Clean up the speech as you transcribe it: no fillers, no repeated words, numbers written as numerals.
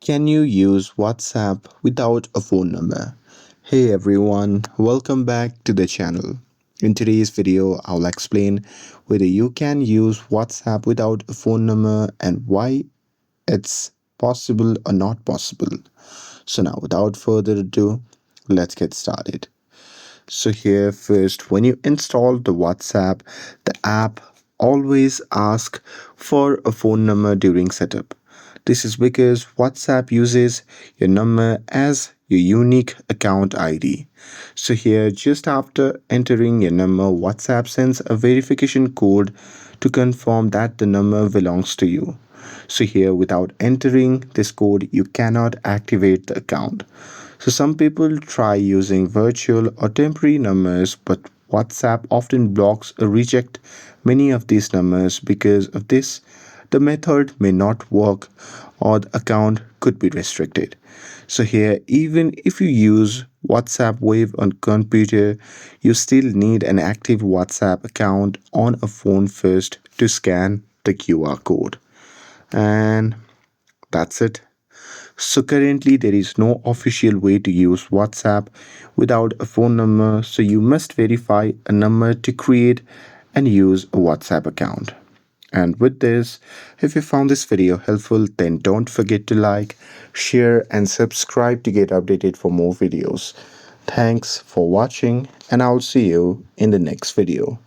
Can you use WhatsApp without a phone number? Hey everyone, welcome back to the channel. In today's video, I'll explain whether you can use WhatsApp without a phone number and why it's possible or not possible. So now, without further ado, let's get started. So here first, when you install the WhatsApp, the app always asks for a phone number during setup. This is because WhatsApp uses your number as your unique account ID. So here, just after entering your number, WhatsApp sends a verification code to confirm that the number belongs to you. So here, without entering this code, you cannot activate the account. So some people try using virtual or temporary numbers, but WhatsApp often blocks or reject many of these numbers. Because of this, the method may not work or the account could be restricted. So here, even if you use WhatsApp Wave on computer, you still need an active WhatsApp account on a phone first to scan the QR code. And that's it. So currently there is no official way to use WhatsApp without a phone number, so you must verify a number to create and use a WhatsApp account. And with this, if you found this video helpful, then don't forget to like, share and subscribe to get updated for more videos. Thanks for watching and I'll see you in the next video.